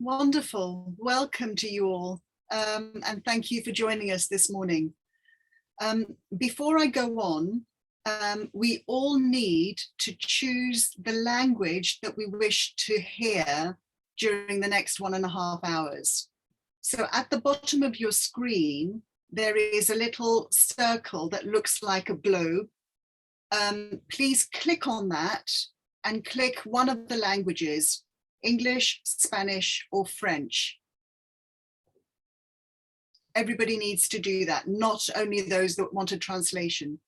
Wonderful. Welcome to you all, and thank you for joining us this morning. Before I go on, we all need to choose the language that we wish to hear during the next 1.5 hours. So at the bottom of your screen, there is a little circle that looks like a globe. Please click on that and click one of the languages, English, Spanish, or French. Everybody needs to do that, not only those that want a translation.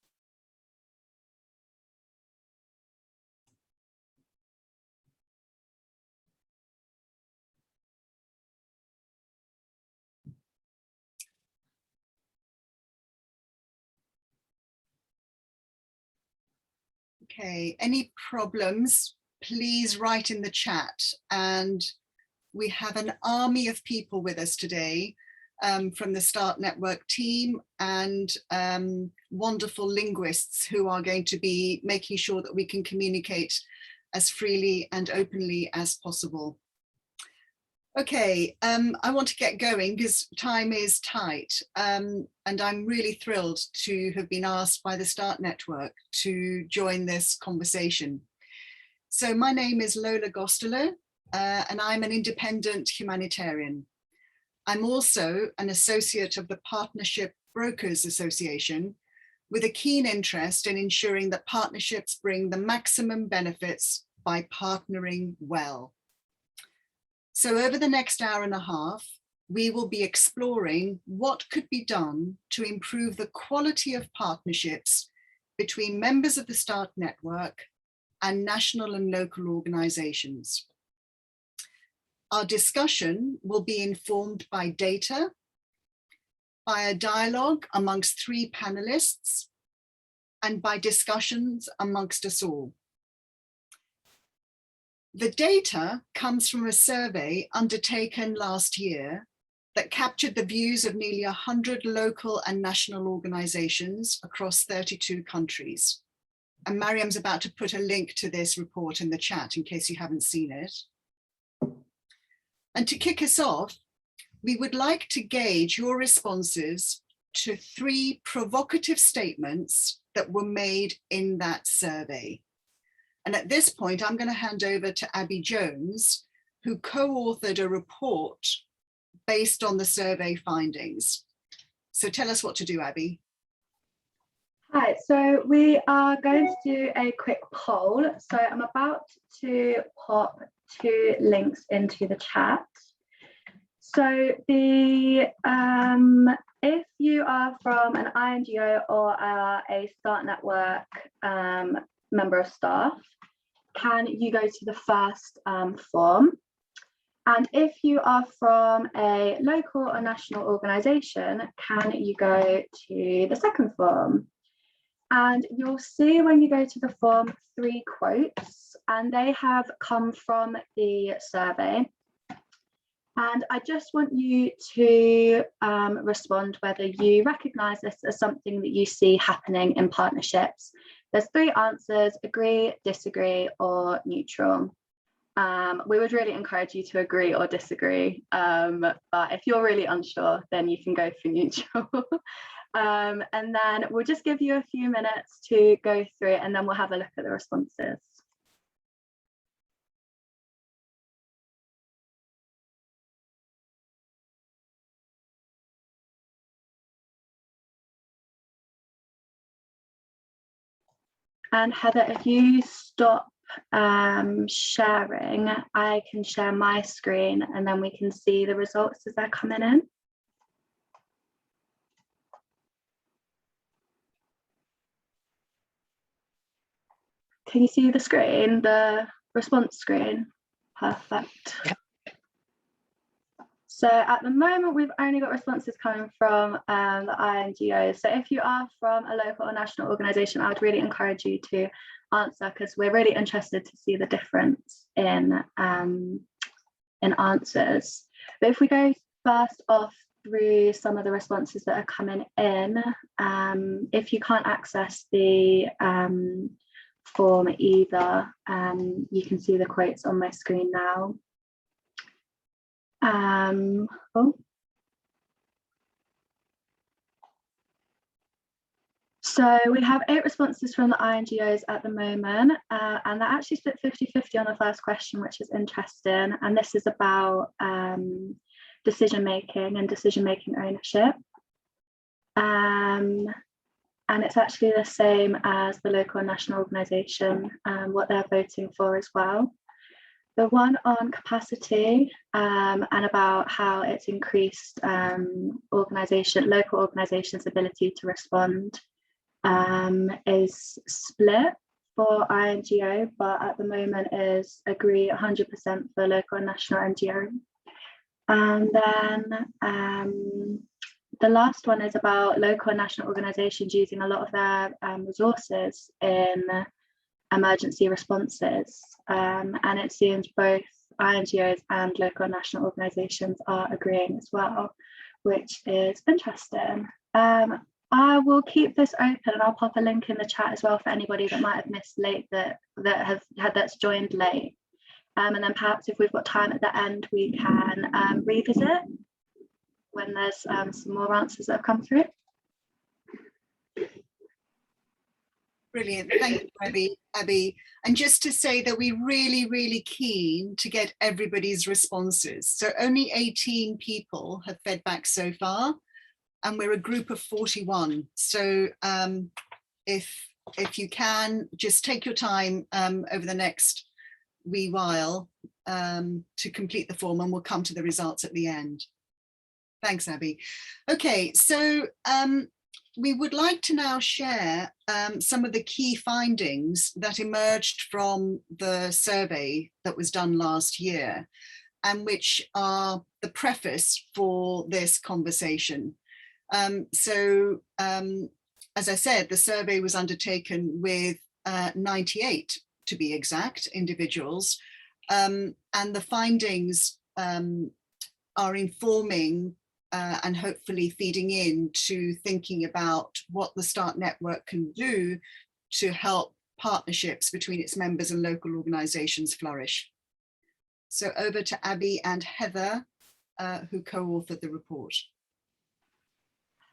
Okay, any problems, please write in the chat. And we have an army of people with us today from the Start Network team and wonderful linguists who are going to be making sure that we can communicate as freely and openly as possible. Okay, I want to get going because time is tight, and I'm really thrilled to have been asked by the Start Network to join this conversation. So my name is Lola Gostelow, and I'm an independent humanitarian. I'm also an associate of the Partnership Brokers Association, with a keen interest in ensuring that partnerships bring the maximum benefits by partnering well. So over the next 1.5 hours, we will be exploring what could be done to improve the quality of partnerships between members of the Start Network and national and local organizations. Our discussion will be informed by data, by a dialogue amongst 3 panelists, and by discussions amongst us all. The data comes from a survey undertaken last year that captured the views of nearly 100 local and national organizations across 32 countries. And Mariam's about to put a link to this report in the chat in case you haven't seen it. And to kick us off, we would like to gauge your responses to 3 provocative statements that were made in that survey. And at this point, I'm going to hand over to Abby Jones, who co-authored a report based on the survey findings. So tell us what to do, Abby. Hi, so we are going to do a quick poll. So I'm about to pop 2 links into the chat. So if you are from an INGO or a Start Network member of staff, can you go to the first form? And if you are from a local or national organisation, can you go to the second form? And you'll see when you go to the form 3 quotes, and they have come from the survey. And I just want you to respond whether you recognise this as something that you see happening in partnerships. There's 3 answers: agree, disagree, or neutral. We would really encourage you to agree or disagree, but if you're really unsure, then you can go for neutral. And then we'll just give you a few minutes to go through it, and then we'll have a look at the responses. And Heather, if you stop sharing, I can share my screen and then we can see the results as they're coming in. Can you see the screen, the response screen? Perfect. Yep. So at the moment, we've only got responses coming from the INGOs. So if you are from a local or national organisation, I would really encourage you to answer, because we're really interested to see the difference in answers. But if we go first off through some of the responses that are coming in, if you can't access the form either, you can see the quotes on my screen now. So we have 8 responses from the INGOs at the moment, and they're actually split 50-50 on the first question, which is interesting. And this is about decision-making and decision-making ownership. And it's actually the same as the local and national organisation, what they're voting for as well. The one on capacity and about how it's increased local organisations' ability to respond is split for INGO, but at the moment is agree 100% for local and national NGO. And then the last one is about local and national organisations using a lot of their resources in emergency responses. And it seems both INGOs and local and national organisations are agreeing as well, which is interesting. I will keep this open and I'll pop a link in the chat as well for anybody that might have missed late that's joined late. And then perhaps if we've got time at the end, we can revisit when there's some more answers that have come through. Brilliant, thank you, Abby. And just to say that we're really, really keen to get everybody's responses. So only 18 people have fed back so far, and we're a group of 41. So if you can, just take your time over the next wee while to complete the form, and we'll come to the results at the end. Thanks, Abby. Okay, so we would like to now share some of the key findings that emerged from the survey that was done last year, and which are the preface for this conversation. As I said, the survey was undertaken with 98, to be exact, individuals, and the findings are informing and hopefully feeding into thinking about what the START network can do to help partnerships between its members and local organisations flourish. So over to Abby and Heather, who co-authored the report.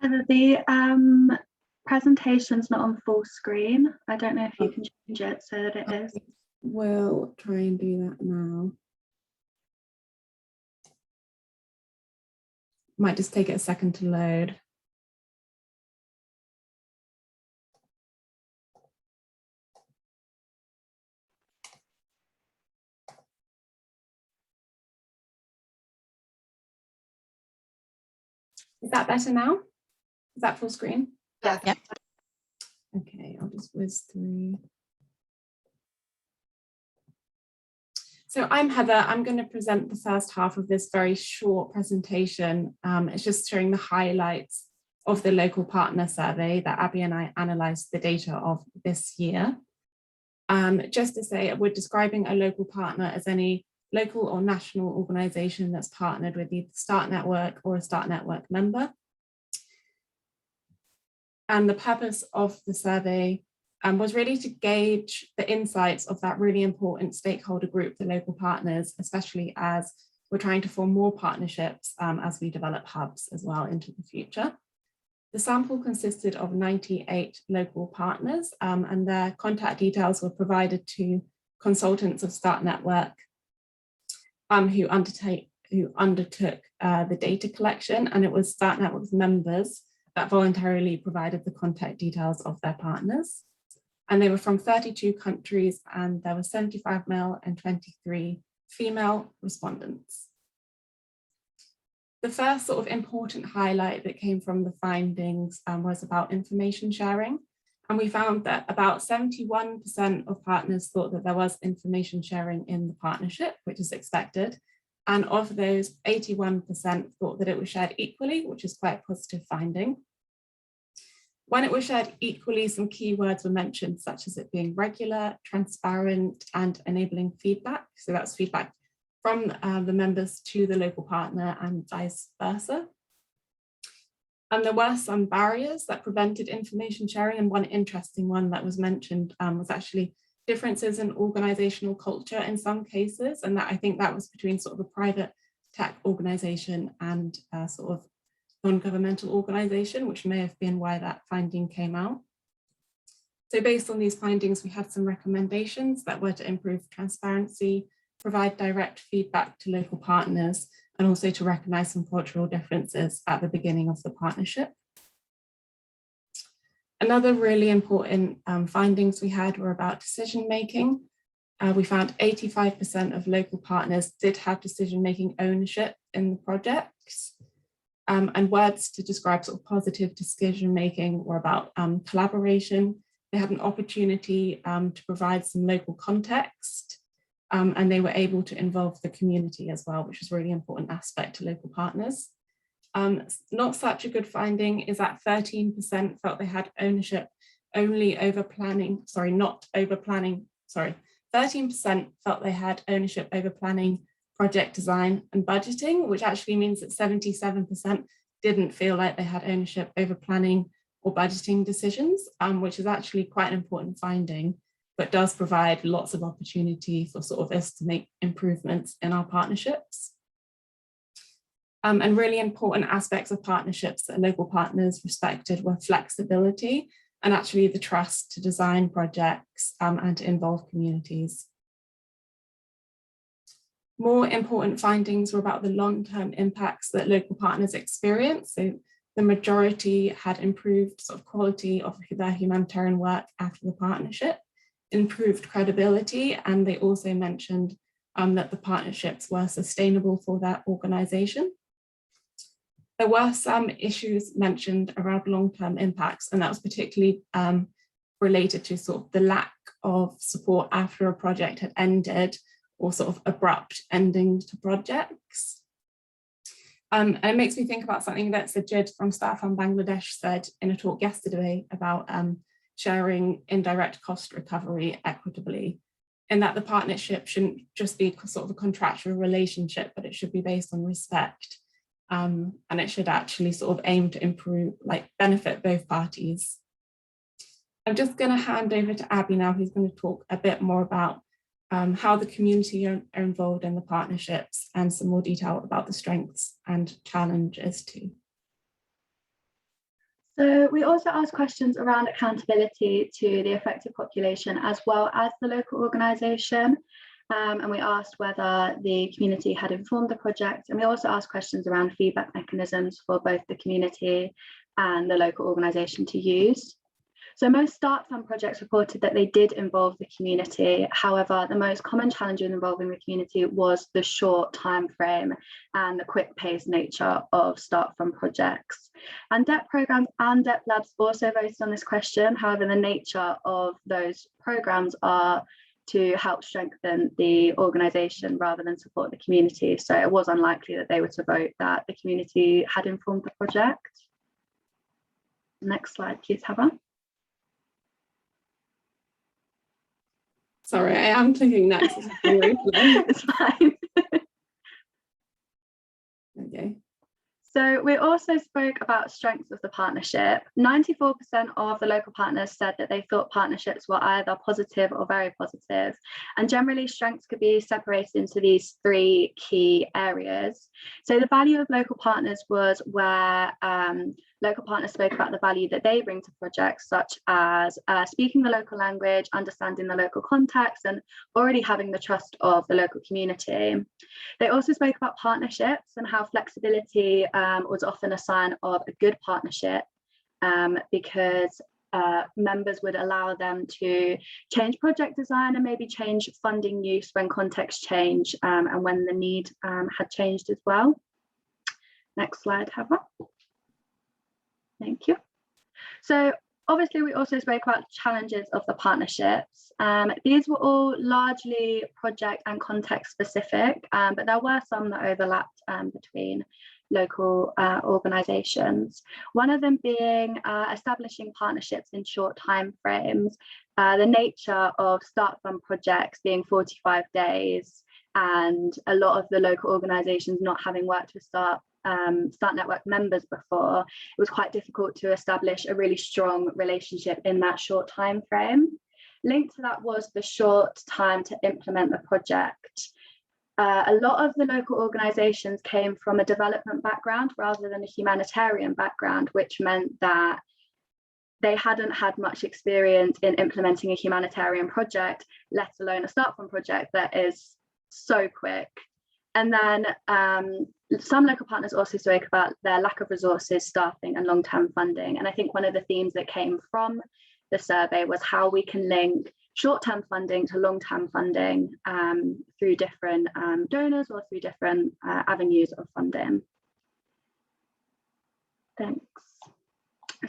Heather, the presentation's not on full screen. I don't know if you can change it so that it is. We'll try and do that now. Might just take it a second to load. Is that better now? Is that full screen? Yeah. Yep. Okay, I'll just whiz through. So I'm Heather. I'm going to present the first half of this very short presentation. It's just showing the highlights of the local partner survey that Abby and I analysed the data of this year. Just to say, we're describing a local partner as any local or national organisation that's partnered with either START Network or a START Network member. And the purpose of the survey was really to gauge the insights of that really important stakeholder group, the local partners, especially as we're trying to form more partnerships as we develop hubs as well into the future. The sample consisted of 98 local partners, and their contact details were provided to consultants of START Network who undertook the data collection, and it was START Network's members that voluntarily provided the contact details of their partners. And they were from 32 countries, and there were 75 male and 23 female respondents. The first sort of important highlight that came from the findings was about information sharing. And we found that about 71% of partners thought that there was information sharing in the partnership, which is expected. And of those, 81% thought that it was shared equally, which is quite a positive finding. When it was shared equally, some keywords were mentioned, such as it being regular, transparent, and enabling feedback. So that's feedback from the members to the local partner and vice versa. And there were some barriers that prevented information sharing. And one interesting one that was mentioned was actually differences in organizational culture in some cases. And that I think that was between sort of a private tech organization and a sort of non-governmental organization, which may have been why that finding came out. So based on these findings, we had some recommendations that were to improve transparency, provide direct feedback to local partners, and also to recognize some cultural differences at the beginning of the partnership. Another really important findings we had were about decision-making. We found 85% of local partners did have decision-making ownership in the projects. And words to describe sort of positive decision-making were about collaboration. They had an opportunity to provide some local context, and they were able to involve the community as well, which is a really important aspect to local partners. Not such a good finding is that 13% felt they had ownership only over planning, sorry, not over planning, sorry. 13% felt they had ownership over planning, project design and budgeting, which actually means that 77% didn't feel like they had ownership over planning or budgeting decisions, which is actually quite an important finding, but does provide lots of opportunity for sort of us to make improvements in our partnerships. And really important aspects of partnerships that local partners respected were flexibility and actually the trust to design projects and to involve communities. More important findings were about the long-term impacts that local partners experience. So the majority had improved sort of quality of their humanitarian work after the partnership, improved credibility, and they also mentioned that the partnerships were sustainable for their organization. There were some issues mentioned around long-term impacts, and that was particularly related to sort of the lack of support after a project had ended or sort of abrupt ending to projects. And it makes me think about something that Sajid from Staff from Bangladesh said in a talk yesterday about sharing indirect cost recovery equitably, in that the partnership shouldn't just be sort of a contractual relationship, but it should be based on respect. And it should actually sort of aim to improve, like benefit both parties. I'm just going to hand over to Abby now, who's going to talk a bit more about how the community are involved in the partnerships and some more detail about the strengths and challenges too. So we also asked questions around accountability to the affected population as well as the local organisation. And we asked whether the community had informed the project. And we also asked questions around feedback mechanisms for both the community and the local organisation to use. So most Start Fund projects reported that they did involve the community. However, the most common challenge in involving the community was the short time frame and the quick pace nature of Start Fund projects. And DEP programs and DEP labs also voted on this question. However, the nature of those programs are to help strengthen the organisation rather than support the community. So it was unlikely that they were to vote that the community had informed the project. Next slide, please, Hava. Sorry, I am clicking next. It's fine. Okay. So we also spoke about strengths of the partnership. 94% of the local partners said that they thought partnerships were either positive or very positive. And generally strengths could be separated into these three key areas. So the value of local partners was where local partners spoke about the value that they bring to projects, such as speaking the local language, understanding the local context, and already having the trust of the local community. They also spoke about partnerships and how flexibility was often a sign of a good partnership because members would allow them to change project design and maybe change funding use when context change and when the need had changed as well. Next slide, Hava. Thank you. So obviously we also spoke about challenges of the partnerships. These were all largely project and context specific, but there were some that overlapped between local organisations. One of them being establishing partnerships in short time frames, the nature of Start Fund projects being 45 days and a lot of the local organisations not having worked with Start Network members before, it was quite difficult to establish a really strong relationship in that short time frame. Linked to that was the short time to implement the project. a lot of the local organisations came from a development background rather than a humanitarian background, which meant that they hadn't had much experience in implementing a humanitarian project, let alone a start from project that is so quick. And then some local partners also spoke about their lack of resources, staffing and long-term funding. And I think one of the themes that came from the survey was how we can link short-term funding to long-term funding through different donors or through different avenues of funding. Thanks.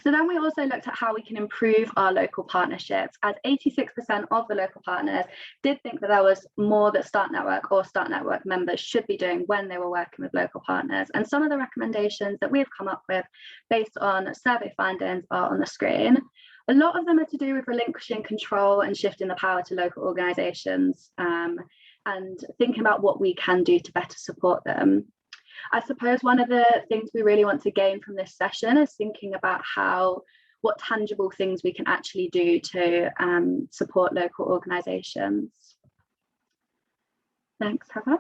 So then we also looked at how we can improve our local partnerships, as 86% of the local partners did think that there was more that Start Network or Start Network members should be doing when they were working with local partners. And some of the recommendations that we've come up with based on survey findings are on the screen. A lot of them are to do with relinquishing control and shifting the power to local organisations and thinking about what we can do to better support them. I suppose one of the things we really want to gain from this session is thinking about what tangible things we can actually do to support local organisations. Thanks, Heather.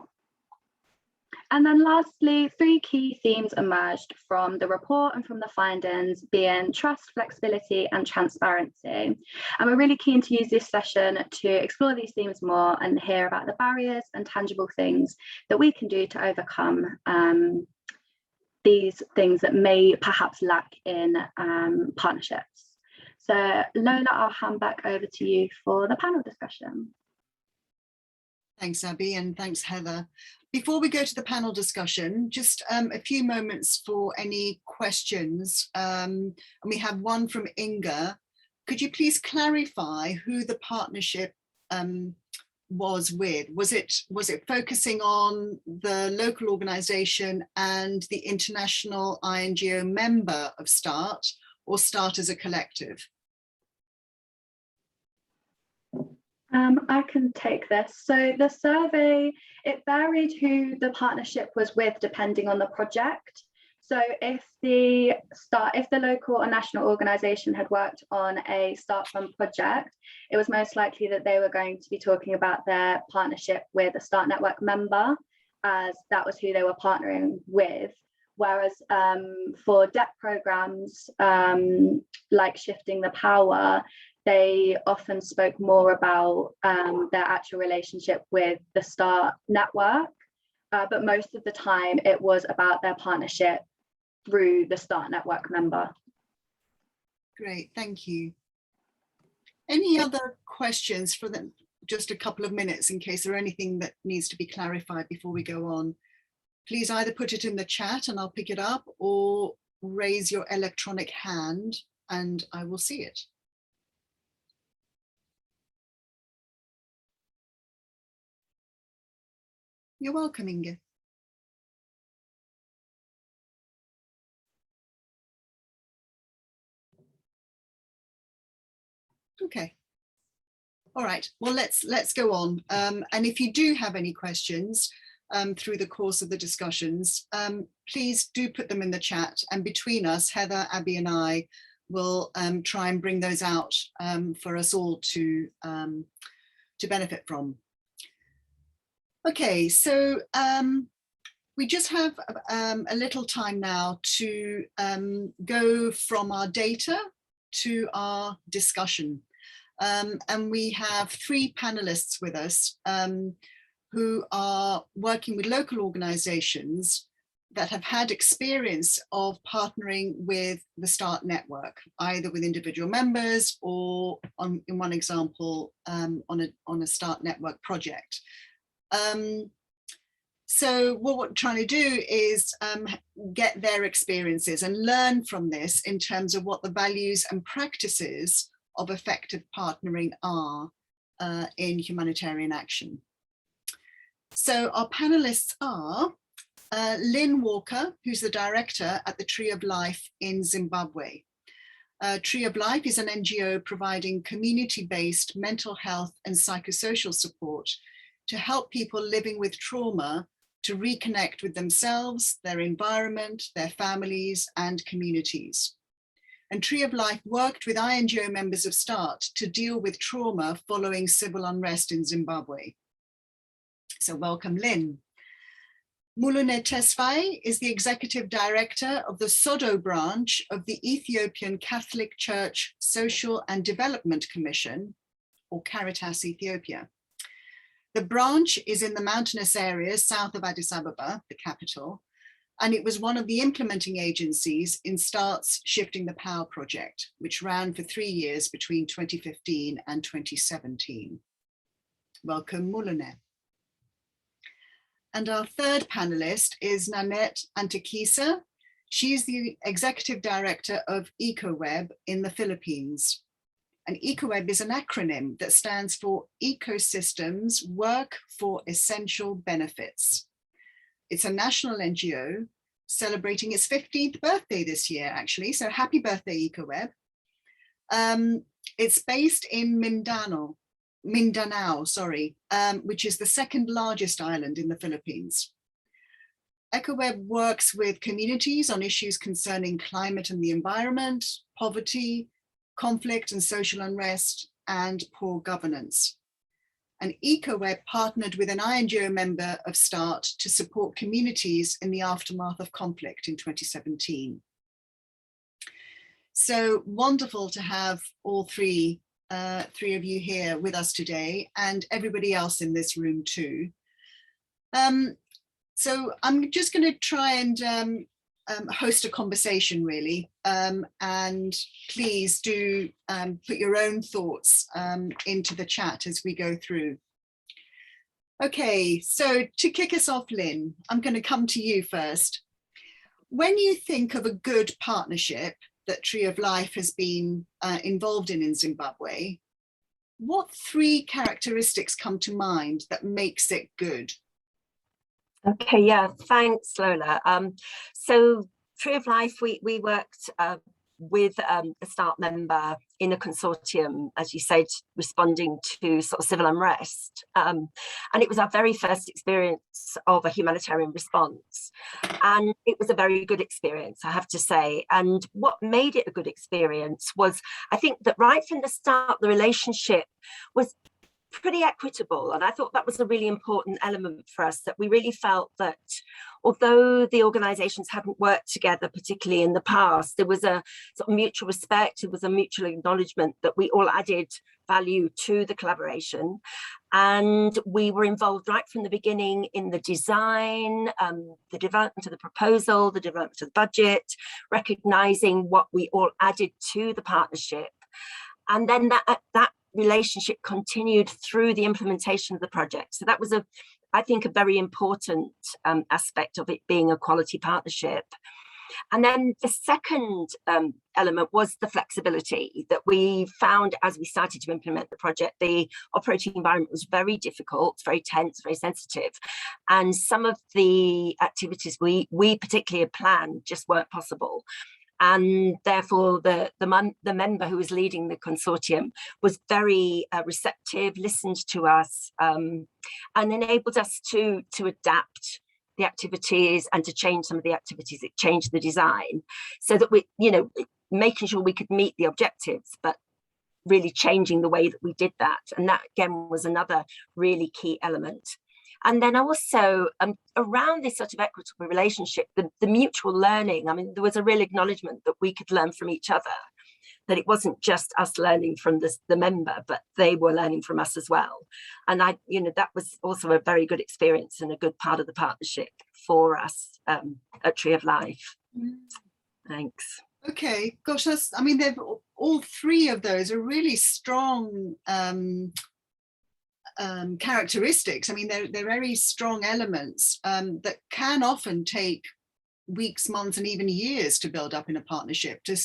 And then lastly, 3 key themes emerged from the report and from the findings, being trust, flexibility and transparency. And we're really keen to use this session to explore these themes more and hear about the barriers and tangible things that we can do to overcome these things that may perhaps lack in partnerships. So Lola, I'll hand back over to you for the panel discussion. Thanks, Abby, and thanks, Heather. Before we go to the panel discussion, just a few moments for any questions. And we have one from Inga. Could you please clarify who the partnership was with? Was it focusing on the local organisation and the international INGO member of START, or START as a collective? I can take this. So the survey, it varied who the partnership was with depending on the project. So if the local or national organisation had worked on a Start From project, it was most likely that they were going to be talking about their partnership with a Start Network member, as that was who they were partnering with. Whereas for debt programmes like Shifting the Power, they often spoke more about their actual relationship with the Start Network, but most of the time it was about their partnership through the Start Network member. Great, thank you. Any other questions for them? Just a couple of minutes in case there are anything that needs to be clarified before we go on. Please either put it in the chat and I'll pick it up, or raise your electronic hand and I will see it. You're welcome, Inge. Okay. All right. Well, let's go on. And if you do have any questions through the course of the discussions, please do put them in the chat. And between us, Heather, Abby, and I will try and bring those out for us all to benefit from. Okay, so we just have a little time now to go from our data to our discussion. And we have 3 panelists with us who are working with local organizations that have had experience of partnering with the START network, either with individual members or in one example, on a START network project. So what we're trying to do is get their experiences and learn from this in terms of what the values and practices of effective partnering are in humanitarian action. So our panelists are Lynn Walker, who's the director at the Tree of Life in Zimbabwe. Tree of Life is an NGO providing community-based mental health and psychosocial support to help people living with trauma to reconnect with themselves, their environment, their families, and communities. And Tree of Life worked with INGO members of START to deal with trauma following civil unrest in Zimbabwe. So welcome, Lynn. Muluneh Tesfaye is the Executive Director of the Sodo branch of the Ethiopian Catholic Church Social and Development Commission, or Caritas Ethiopia. The branch is in the mountainous areas south of Addis Ababa, the capital, and it was one of the implementing agencies in START's Shifting the Power project, which ran for 3 years between 2015 and 2017. Welcome, Muluneh. And our third panelist is Nanette Antequisa. She's the Executive Director of ECOWEB in the Philippines. And ECOWEB is an acronym that stands for Ecosystems Work for Essential Benefits. It's a national NGO celebrating its 15th birthday this year, actually. So happy birthday, ECOWEB. It's based in Mindanao, which is the second largest island in the Philippines. ECOWEB works with communities on issues concerning climate and the environment, poverty, conflict and social unrest, and poor governance. And ECOWEB partnered with an INGO member of START to support communities in the aftermath of conflict in 2017. So wonderful to have all three of you here with us today, and everybody else in this room too. So I'm just going to try and host a conversation, really, and please do put your own thoughts into the chat as we go through. Okay, so to kick us off, Lynn, I'm going to come to you first. When you think of a good partnership that Tree of Life has been involved in Zimbabwe, what 3 characteristics come to mind that makes it good? Okay, yeah, thanks, Lola. So Tree of Life, we worked with a START member in a consortium, as you said, responding to sort of civil unrest. And it was our very first experience of a humanitarian response. And it was a very good experience, I have to say. And what made it a good experience was, I think that right from the start, the relationship was pretty equitable. And I thought that was a really important element for us, that we really felt that although the organizations hadn't worked together, particularly in the past, there was a sort of mutual respect, there was a mutual acknowledgement that we all added value to the collaboration. And we were involved right from the beginning in the design, the development of the proposal, the development of the budget, recognizing what we all added to the partnership. And then that relationship continued through the implementation of the project. So that was I think a very important aspect of it being a quality partnership. And then the second element was the flexibility that we found as we started to implement the project. The operating environment was very difficult, very tense, very sensitive. And some of the activities we particularly had planned just weren't possible. And therefore, the member who was leading the consortium was very receptive, listened to us, and enabled us to adapt the activities and to change some of the activities. It changed the design so that we, making sure we could meet the objectives, but really changing the way that we did that. And that again was another really key element. And then also around this sort of equitable relationship, the mutual learning, I mean, there was a real acknowledgement that we could learn from each other, that it wasn't just us learning from the member, but they were learning from us as well. And that was also a very good experience and a good part of the partnership for us at Tree of Life. Thanks. Okay, gosh, I mean, all 3 of those are really strong characteristics. I mean, they're very strong elements that can often take weeks, months, and even years to build up in a partnership. To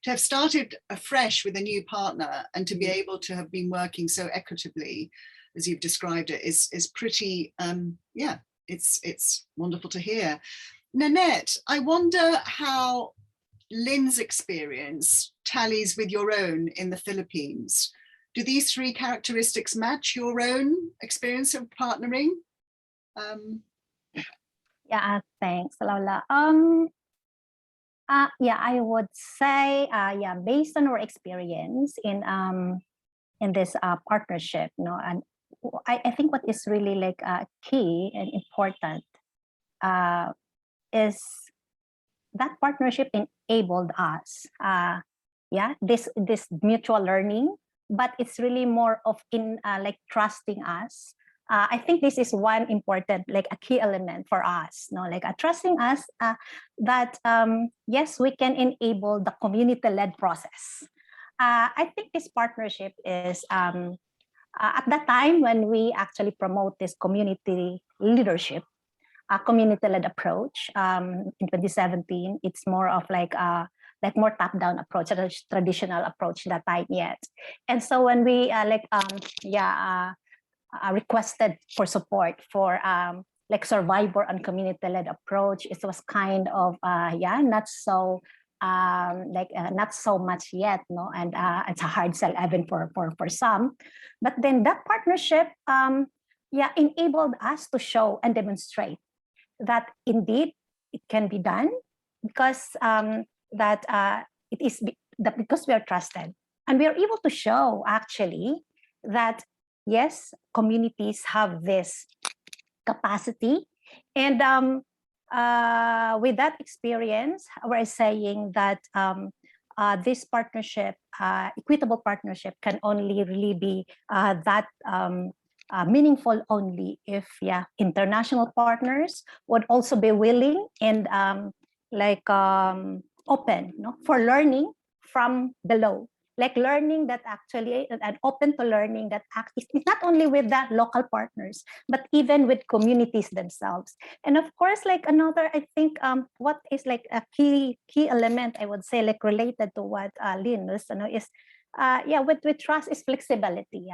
have started afresh with a new partner and to be able to have been working so equitably, as you've described it, is pretty. Yeah, it's wonderful to hear. Nanette, I wonder how Lynn's experience tallies with your own in the Philippines. Do these 3 characteristics match your own experience of partnering? Yeah, thanks, Lola. Yeah, I would say, based on our experience in this partnership, and I think what is really like key and important is that partnership enabled us. This mutual learning, but it's really more of in like trusting us. I think this is one important, like a key element for us, no, like trusting us that yes, we can enable the community-led process. I think this partnership is at that time when we actually promote this community leadership, a community-led approach in 2017. It's more of like more top-down approach, a traditional approach that time yet. And so when we requested for support for like survivor and community-led approach, it was kind of not so not so much yet, no, and it's a hard sell even for some. But then that partnership enabled us to show and demonstrate that indeed it can be done, because it is that because we are trusted, and we are able to show actually that yes, communities have this capacity. And with that experience, we're saying that this partnership, equitable partnership, can only really be that meaningful only if international partners would also be willing and open, for learning from below. Like learning that actually, and open to learning that it's not only with the local partners, but even with communities themselves. And of course, like another, I think what is like a key element, I would say, like related to what Lynn was, is with trust is flexibility.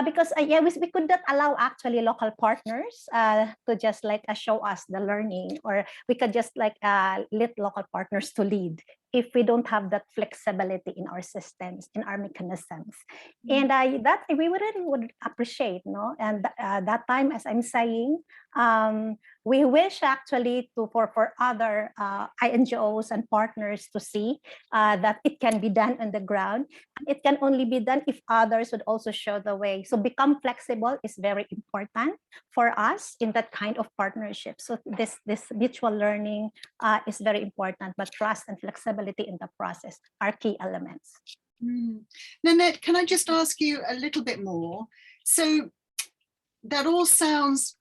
Because we could not allow actually local partners to just like show us the learning, or we could just like let local partners to lead if we don't have that flexibility in our systems, in our mechanisms. And that we really would appreciate, no? And that time, as I'm saying, we wish actually for other INGOs and partners to see that it can be done on the ground. It can only be done if others would also show the way. So become flexible is very important for us in that kind of partnership. So this mutual learning is very important, but trust and flexibility in the process are key elements. Nanette, can I just ask you a little bit more? So that all sounds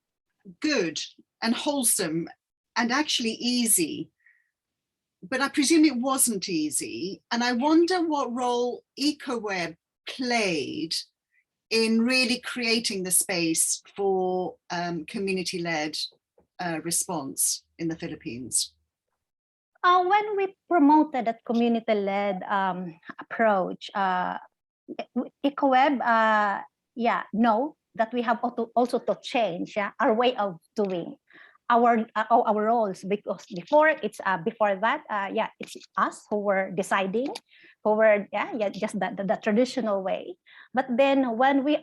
good and wholesome and actually easy, but I presume it wasn't easy. And I wonder what role ECOWEB played in really creating the space for community-led response in the Philippines. When we promoted that community-led approach, ECOWEB, know that we have also to change our way of doing our roles, because before it's it's us who were deciding, who were just the traditional way. But then when we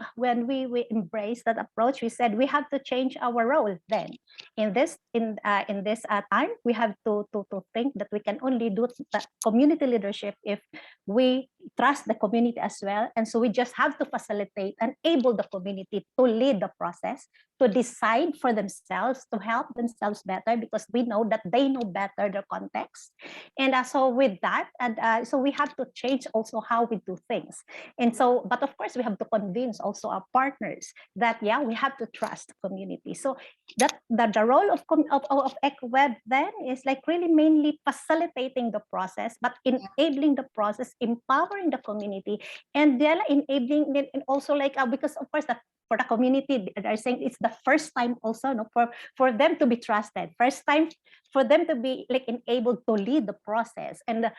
embraced that approach, we said we have to change our role. Then in this time, we have to think that we can only do the community leadership if we trust the community as well. And so we just have to facilitate and enable the community to lead the process, to decide for themselves, to help themselves better, because we know that they know better their context. And so with that, and so we have to change also how we do things. And so, but of course, we have to convince also our partners that we have to trust the community. So that the role of ECOWEB then is like really mainly facilitating the process, but enabling the process, empowering the community, and then enabling it, and also like because of course for the community, they're saying it's the first time also, for them to be trusted, first time for them to be like enabled to lead the process, and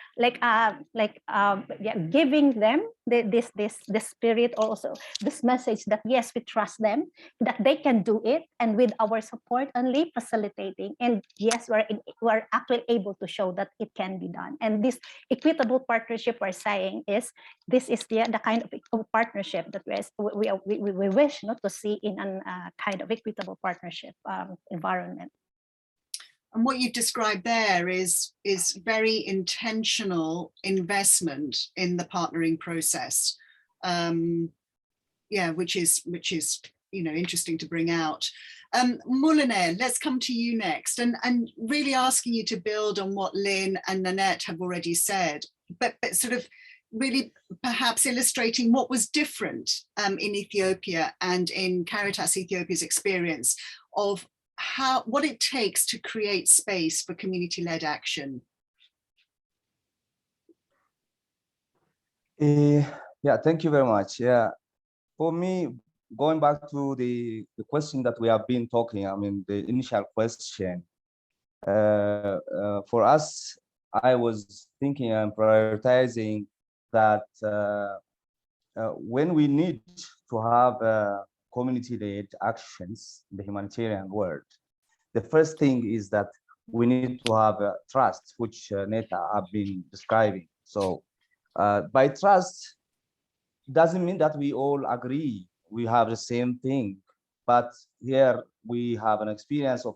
giving them this spirit, also this message that yes, we trust them, that they can do it, and with our support only facilitating, and yes, we're actually able to show that it can be done. And this equitable partnership, we're saying, is this is the kind of partnership that we wish not to see in a kind of equitable partnership environment. And what you've described there is very intentional investment in the partnering process. Which is interesting to bring out. Muluneh, let's come to you next, and really asking you to build on what Lynn and Nanette have already said, but sort of really perhaps illustrating what was different in Ethiopia and in Caritas Ethiopia's experience of what it takes to create space for community-led action. Yeah, thank you very much. Yeah, for me, going back to the question that we have been talking, I mean, the initial question, for us, I was thinking and prioritizing that when we need to have community-led actions in the humanitarian world, the first thing is that we need to have trust, which Neta have been describing. So by trust, doesn't mean that we all agree, we have the same thing, but here we have an experience of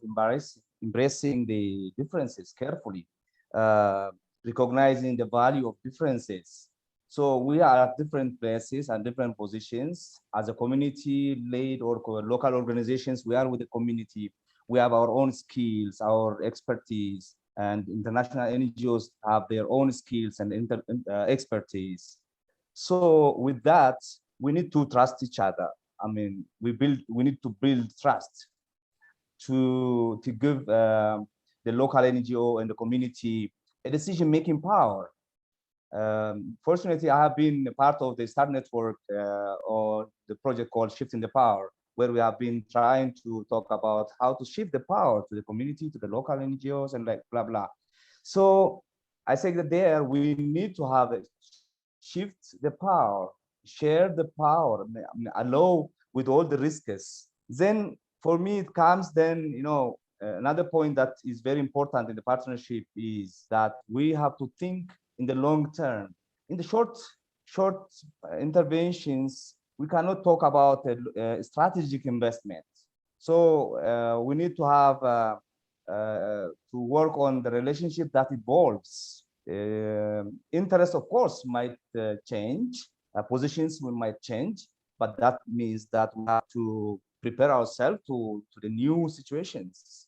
embracing the differences carefully, recognizing the value of differences. So we are at different places and different positions. As a community-led or local organizations, we are with the community. We have our own skills, our expertise, and international NGOs have their own skills and expertise. So with that, we need to trust each other. I mean, we need to build trust to give the local NGO and the community a decision-making power. Fortunately, I have been a part of the Start Network or the project called Shifting the Power, where we have been trying to talk about how to shift the power to the community, to the local NGOs, and like blah, blah. So I say that there we need to have a shift the power, share the power, allow with all the risks. Then for me, it comes then, another point that is very important in the partnership is that we have to think in the long term. In the short interventions, we cannot talk about a strategic investment. So we need to have to work on the relationship that evolves. Interest, of course, might change, positions might change, but that means that we have to prepare ourselves to the new situations.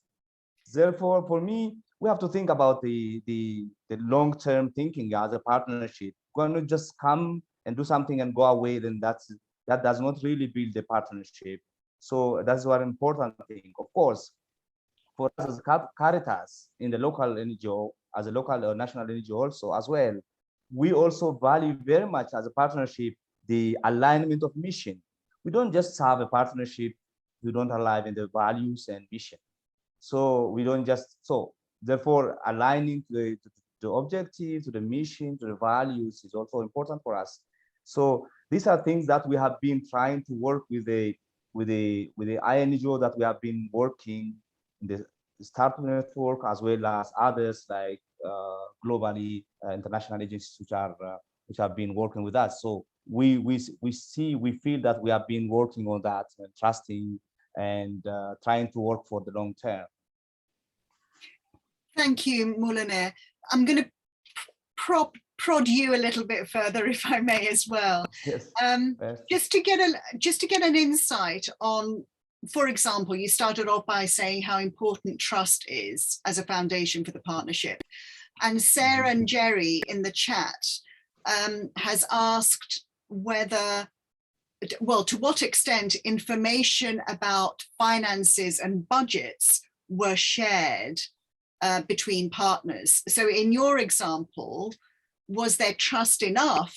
Therefore, for me, we have to think about the long-term thinking as a partnership. We cannot just come and do something and go away, then that does not really build a partnership. So that's one important thing. Of course, for us as Caritas in the local NGO, as a local or national NGO also as well, we also value very much as a partnership the alignment of mission. We don't just have a partnership, we don't align in the values and mission. So we don't just, so therefore aligning to the objective, to the mission, to the values is also important for us. So these are things that we have been trying to work with the INGO that we have been working in the Start Network, as well as others like globally international agencies which have been working with us. So we feel that we have been working on that and trusting and trying to work for the long term. Thank you, Muluneh. I'm going to prod you a little bit further, if I may, as well. Yes. Just to get an insight on, for example, you started off by saying how important trust is as a foundation for the partnership. And Sarah and Jerry in the chat has asked whether, well, to what extent information about finances and budgets were shared between partners. So in your example, was there trust enough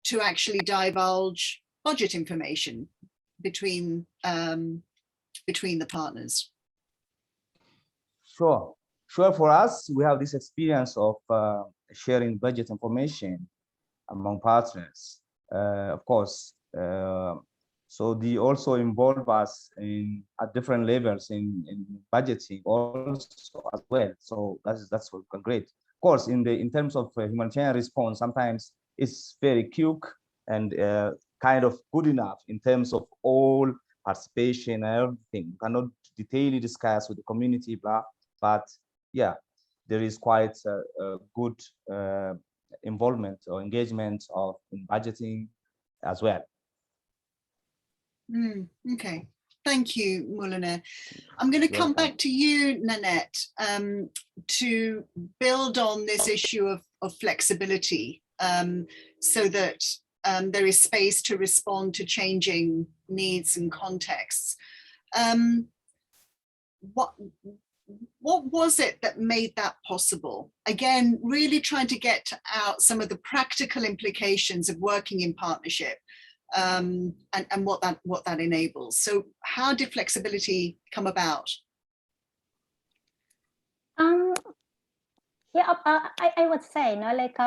to actually divulge budget information between the partners? Sure. For us, we have this experience of sharing budget information among partners, of course. So they also involve us at different levels in budgeting also as well. So that's great. Of course, in terms of humanitarian response, sometimes it's very quick and kind of good enough in terms of all participation and everything. We cannot detailedly discuss with the community, blah, but yeah, there is quite a good involvement or engagement in budgeting as well. Okay, Thank you, Muluneh. I'm going to come back to you, Nanette, to build on this issue of flexibility, so that there is space to respond to changing needs and contexts. What was it that made that possible? Again, really trying to get out some of the practical implications of working in partnership, and what that enables. So how did flexibility come about? Yeah, I would say, no, like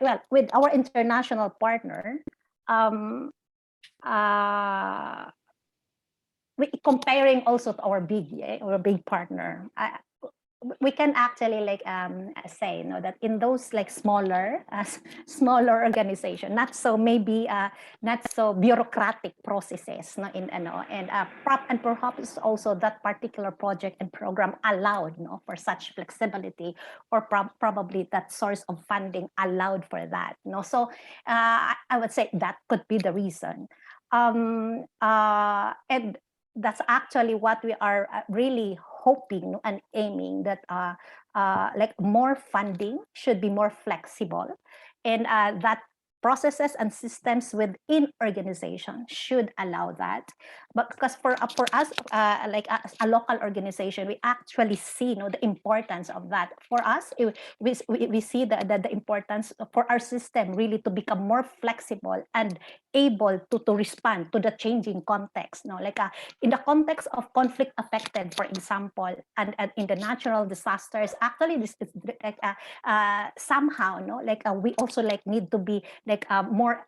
well, with our international partner, we comparing also to our big partner. We can actually like say, you know, that in those like smaller organization, not so maybe not so bureaucratic processes, no, in and perhaps also that particular project and program allowed, you know, for such flexibility, or probably that source of funding allowed for that, you know. So I would say that could be the reason, and that's actually what we are really hoping and aiming, that like more funding should be more flexible, and that processes and systems within organization should allow that. But because for us, like a local organization, we actually see, you know, the importance of that. For us, we see the importance for our system really to become more flexible and able to respond to the changing context. You know, like in the context of conflict affected, for example, and in the natural disasters, actually this is like somehow, no, like we also like need to be like more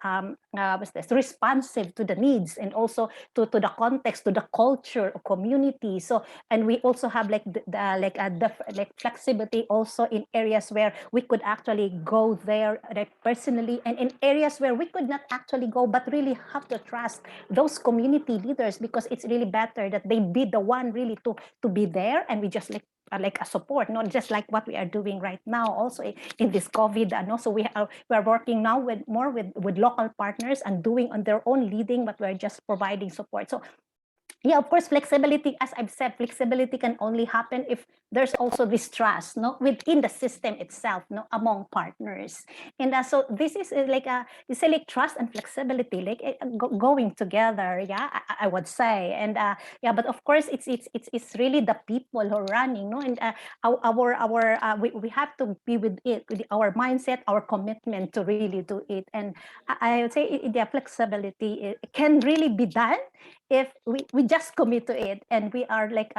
what's this, responsive to the needs, and also to the context, to the culture of community. So, and we also have like the flexibility also in areas where we could actually go there like personally, and in areas where we could not actually go, but really have to trust those community leaders, because it's really better that they be the one really to be there, and we just like a support, not just like what we are doing right now also in this COVID. And also we are working now with local partners and doing on their own leading, but we're just providing support. So yeah, of course, flexibility, as I've said, flexibility can only happen if there's also this trust, no, within the system itself, no, among partners. And so this is like it's like trust and flexibility, like going together. Yeah, I would say. And yeah, but of course, it's really the people who are running, no, and we have to be with it, with our mindset, our commitment to really do it. And I would say the flexibility, it can really be done if we just commit to it, and we are like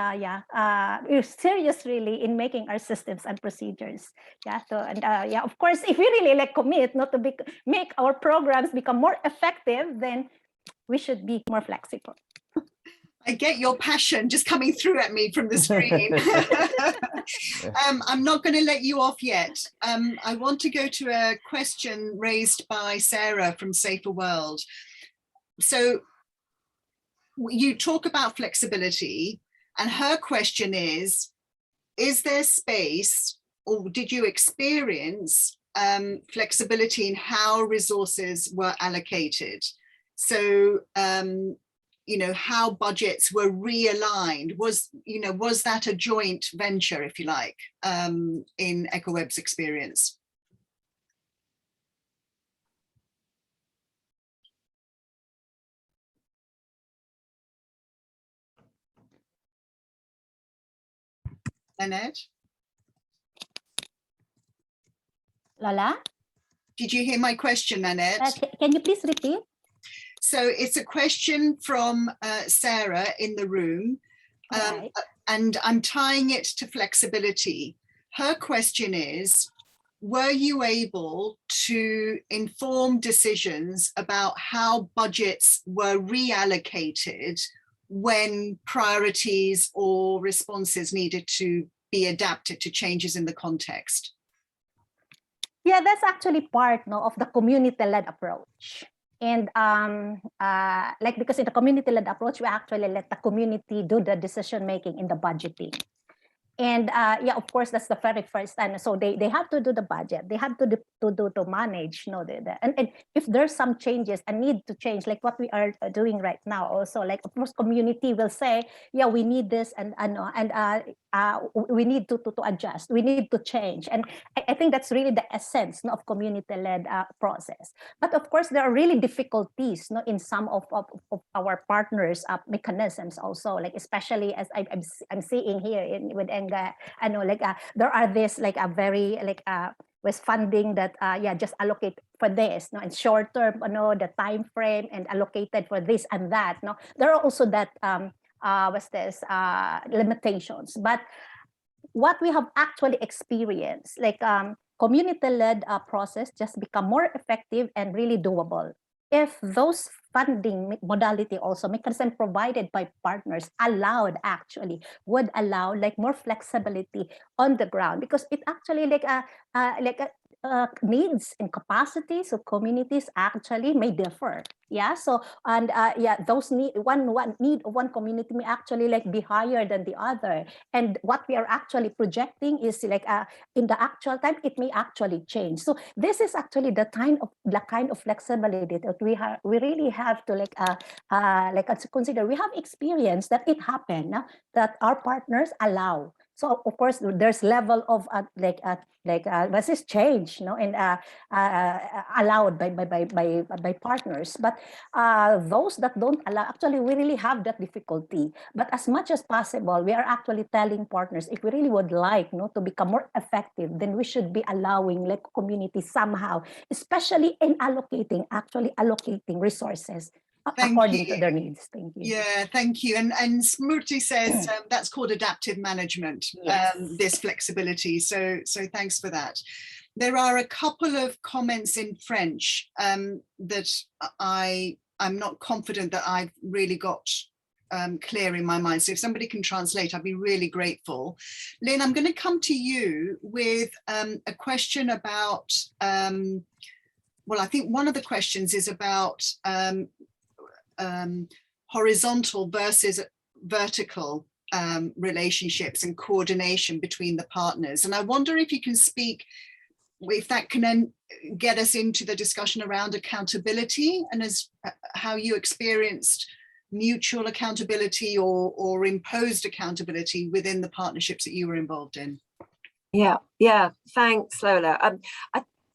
we're serious really in making our systems and procedures. Yeah, so and yeah, of course, if we really like commit not to make our programs become more effective, then we should be more flexible. I get your passion just coming through at me from the screen. I'm not going to let you off yet. I want to go to a question raised by Sarah from Safer World. So you talk about flexibility, and her question is there space, or did you experience flexibility in how resources were allocated? So, you know, how budgets were realigned? Was that a joint venture, if you like, in ECOWEB's experience? Nanette? Lola? Did you hear my question, Nanette? Can you please repeat? So it's a question from Sarah in the room, Right. and I'm tying it to flexibility. Her question is, were you able to inform decisions about how budgets were reallocated when priorities or responses needed to be adapted to changes in the context? Yeah, that's actually part, no, of the community-led approach. And like, because in the community-led approach, we actually let the community do the decision-making in the budgeting. And yeah, of course, that's the very first time. So they have to do the budget. They have to manage, you know, and if there's some changes, a need to change, like what we are doing right now. Also, like of course, community will say, yeah, we need this, and we need to adjust. We need to change, and I think that's really the essence, no, of community-led process. But of course, there are really difficulties, no, in some of our partners' mechanisms also, like especially as I'm seeing here with ENGA, I know like there are this like a very like with funding that yeah, just allocate for this, no, and short term, you know, the time frame and allocated for this and that. No, there are also that what's this limitations. But what we have actually experienced, like community-led process just become more effective and really doable if those funding modality also mechanism provided by partners would allow like more flexibility on the ground, because it actually needs and capacities of communities actually may differ. Yeah, so and yeah, those need one need of one community may actually like be higher than the other, and what we are actually projecting is like in the actual time it may actually change. So this is actually the kind of flexibility that we really have to like consider. We have experienced that it happened, that our partners allow. So of course there's level of this change, no, and allowed by partners. But those that don't allow, actually we really have that difficulty. But as much as possible, we are actually telling partners, if we really would like, no, to become more effective, then we should be allowing like communities somehow, especially in allocating resources according to their needs. Thank you. Yeah, thank you. And Smriti says that's called adaptive management, Yes. this flexibility. So thanks for that. There are a couple of comments in French that I'm not confident that I've really got clear in my mind. So if somebody can translate, I'd be really grateful. Lynn, I'm going to come to you with a question about, well, I think one of the questions is about horizontal versus vertical relationships and coordination between the partners. And I wonder if you can speak, if that can then get us into the discussion around accountability and as how you experienced mutual accountability or imposed accountability within the partnerships that you were involved in. Yeah, thanks, Lola.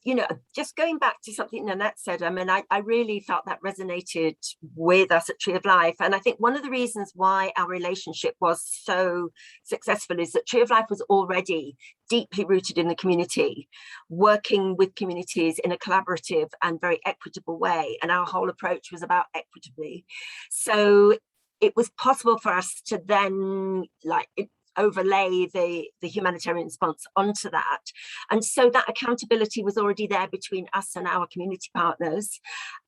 You know, just going back to something Nanette said, I mean, I really felt that resonated with us at Tree of Life. And I think one of the reasons why our relationship was so successful is that Tree of Life was already deeply rooted in the community, working with communities in a collaborative and very equitable way. And our whole approach was about equitably. So it was possible for us to then overlay the humanitarian response onto that. And so that accountability was already there between us and our community partners.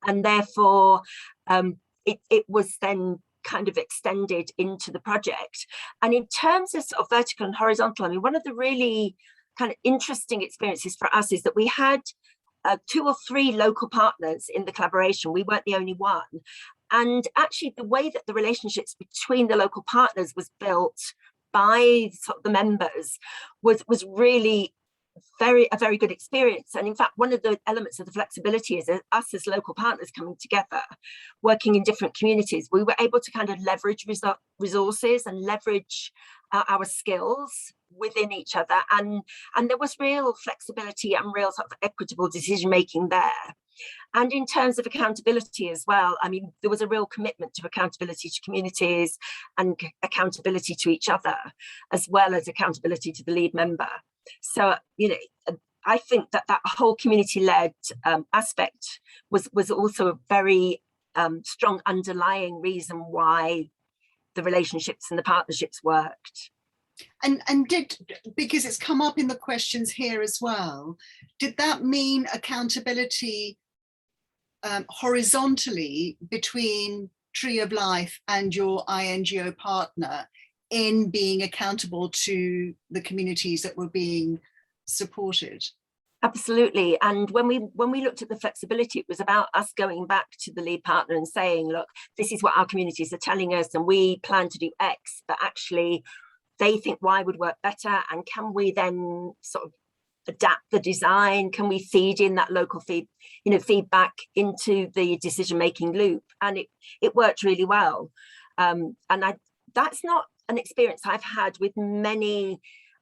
And therefore, it was then kind of extended into the project. And in terms of sort of vertical and horizontal, I mean, one of the really kind of interesting experiences for us is that we had 2 or 3 local partners in the collaboration. We weren't the only one. And actually the way that the relationships between the local partners was built by sort of the members was really a very good experience. And in fact, one of the elements of the flexibility is us as local partners coming together, working in different communities. We were able to kind of leverage resources and leverage our skills within each other. And there was real flexibility and real sort of equitable decision making there. And in terms of accountability as well, I mean, there was a real commitment to accountability to communities and accountability to each other, as well as accountability to the lead member. So, you know, I think that whole community-led aspect was also a very strong underlying reason why the relationships and the partnerships worked. And because it's come up in the questions here as well, did that mean accountability horizontally between Tree of Life and your INGO partner in being accountable to the communities that were being supported? Absolutely. And when we looked at the flexibility, it was about us going back to the lead partner and saying, look, this is what our communities are telling us and we plan to do X, but actually they think Y would work better, and can we then sort of adapt the design? Can we feed in that local feedback into the decision-making loop? And it worked really well. And that's not an experience I've had with many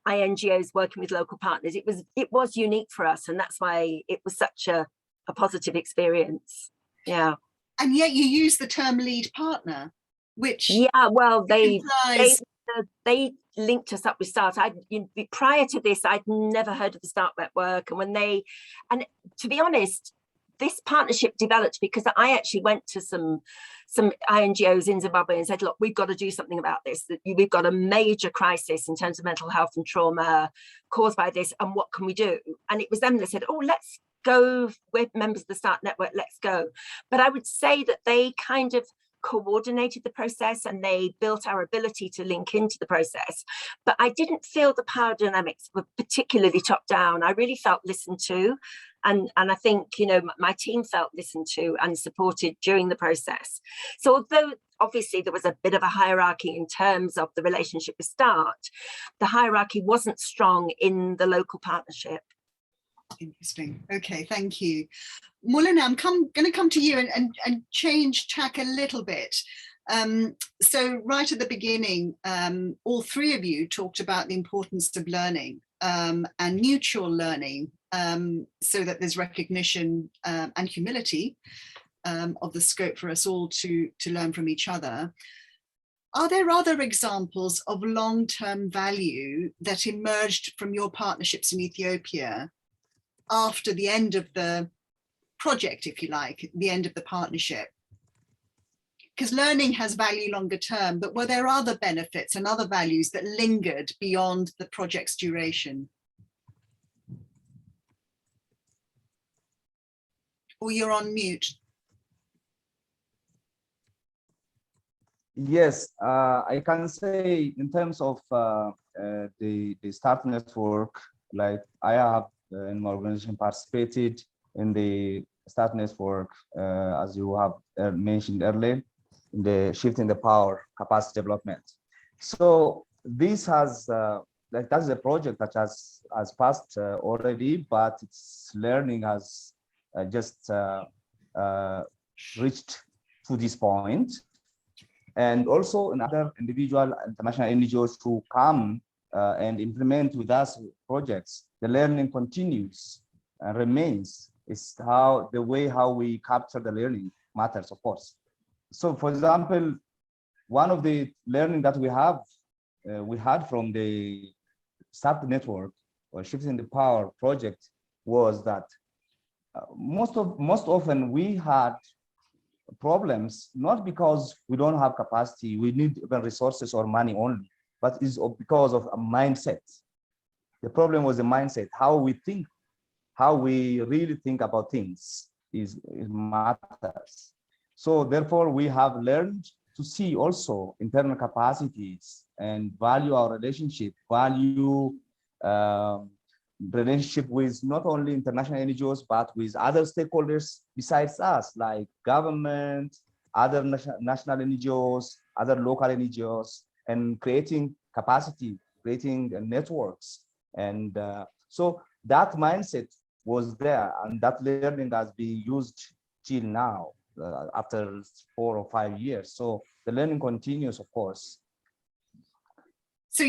INGOs working with local partners. It was unique for us, and that's why it was such a positive experience. Yeah. And yet you use the term lead partner, which well, they linked us up with Start. Prior to this, I'd never heard of the Start Network, and to be honest, this partnership developed because I actually went to some INGOs in Zimbabwe and said, look, we've got to do something about this. We've got a major crisis in terms of mental health and trauma caused by this, and what can we do? And it was them that said, oh, let's go, we're members of the Start Network, let's go. But I would say that they kind of coordinated the process, and they built our ability to link into the process. But I didn't feel the power dynamics were particularly top down. I really felt listened to, and I think, you know, my team felt listened to and supported during the process. So although obviously there was a bit of a hierarchy in terms of the relationship with Start, the hierarchy wasn't strong in the local partnership. Interesting. Okay, thank you. Muluneh, I'm going to come to you and change tack a little bit. So right at the beginning, all three of you talked about the importance of learning and mutual learning, so that there's recognition and humility of the scope for us all to learn from each other. Are there other examples of long-term value that emerged from your partnerships in Ethiopia after the end of the project, if you like, the end of the partnership? Because learning has value longer term, but were there other benefits and other values that lingered beyond the project's duration? Or you're on mute. Yes, I can say in terms of the Start Network, like I have in my organization participated in the Start Network, as you have mentioned earlier, in the shifting the power capacity development. So this has like that's a project that has passed already, but its learning has just reached to this point. And also in other individual international NGOs who come and implement with us projects, the learning continues and remains. It's the way how we capture the learning matters, of course. So, for example, one of the learning that we had from the Start Network or Shifting the Power project was that most often we had problems, not because we don't have capacity, we need even resources or money only, but it's because of a mindset. The problem was the mindset, how we think, how we really think about things is matters. So therefore, we have learned to see also internal capacities and value our relationship, value relationship with not only international NGOs, but with other stakeholders besides us, like government, other national NGOs, other local NGOs, and creating capacity, creating networks. And so that mindset was there, and that learning has been used till now, after 4 or 5 years. So the learning continues, of course. So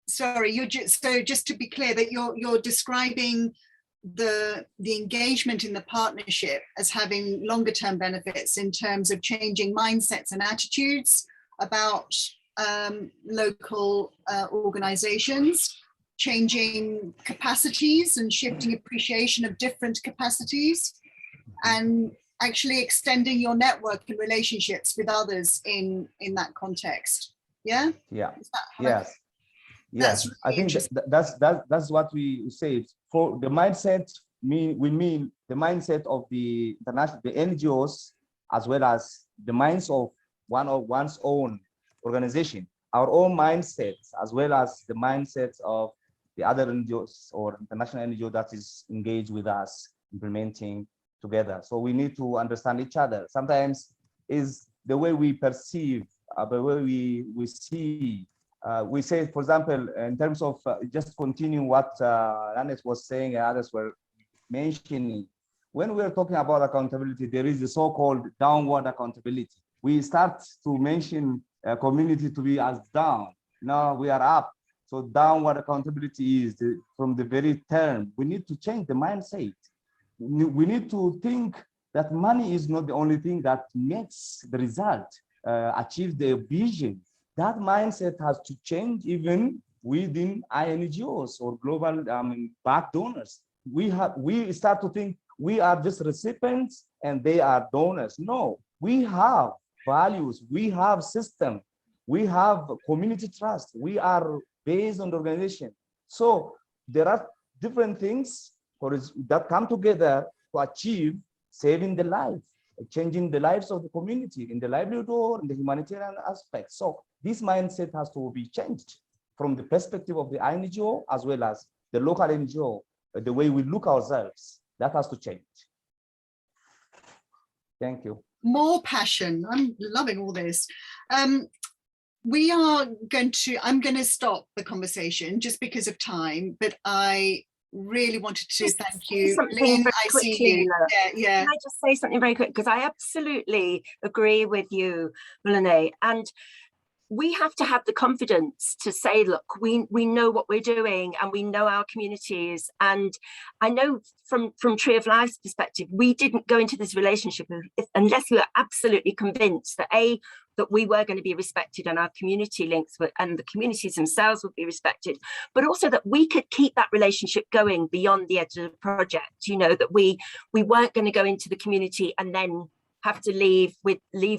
so just to be clear, that you're describing the engagement in the partnership as having longer term benefits in terms of changing mindsets and attitudes about local organizations, changing capacities and shifting appreciation of different capacities, and actually extending your network and relationships with others in that context. Yeah? Yeah. Yes. Yes, really I think that's what we say. For the mindset, we mean the mindset of the NGOs, as well as the minds of one's own organization, our own mindsets, as well as the mindsets of the other NGOs or international NGO that is engaged with us, implementing together. So we need to understand each other. Sometimes is the way we perceive the way we see. We say, for example, in terms of just continuing what Nanette was saying and others were mentioning, when we're talking about accountability, there is the so-called downward accountability. We start to mention a community to be as down. Now we are up. So downward accountability is from the very term. We need to change the mindset. We need to think that money is not the only thing that makes the result, achieve the vision. That mindset has to change even within INGOs or global back donors. We start to think we are just recipients and they are donors. No, we have values, we have system, we have community trust, we are based on the organization. So there are different things that come together to achieve saving the life, changing the lives of the community in the livelihood or in the humanitarian aspect. So this mindset has to be changed from the perspective of the INGO as well as the local NGO, the way we look ourselves. That has to change. Thank you. More passion. I'm loving all this. I'm going to stop the conversation just because of time, but I really wanted to thank you. Lynn, I see you. Yeah. Can I just say something very quick? Because I absolutely agree with you, Muluneh. And we have to have the confidence to say, look, we know what we're doing and we know our communities. And I know from Tree of Life's perspective, we didn't go into this relationship unless we were absolutely convinced that that we were going to be respected and our community links and the communities themselves would be respected, but also that we could keep that relationship going beyond the edge of the project, you know, that we weren't going to go into the community and then have to leave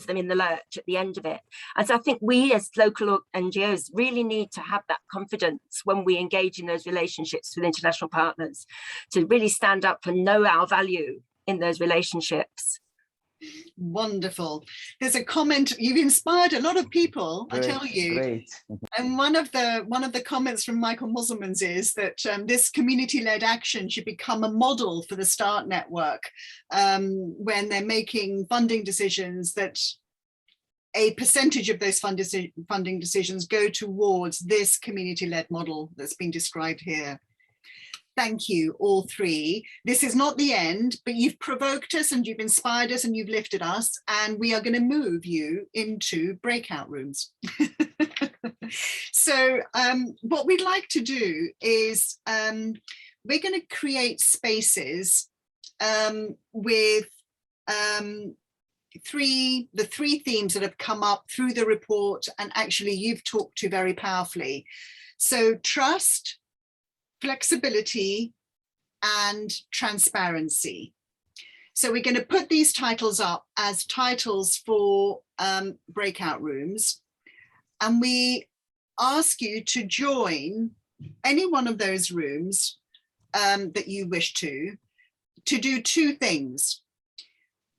them in the lurch at the end of it. And so I think we as local NGOs really need to have that confidence when we engage in those relationships with international partners, to really stand up and know our value in those relationships. Wonderful. There's a comment. You've inspired a lot of people, I tell you. Great. And one of the comments from Michael Musselman's is that this community-led action should become a model for the START network when they're making funding decisions, that a percentage of those funding decisions go towards this community-led model that's been described here. Thank you, all three. This is not the end, but you've provoked us and you've inspired us and you've lifted us, and we are going to move you into breakout rooms. So what we'd like to do is we're going to create spaces with the three themes that have come up through the report and actually you've talked to very powerfully. So trust, flexibility, and transparency. So we're going to put these titles up as titles for breakout rooms, and we ask you to join any one of those rooms that you wish to do two things.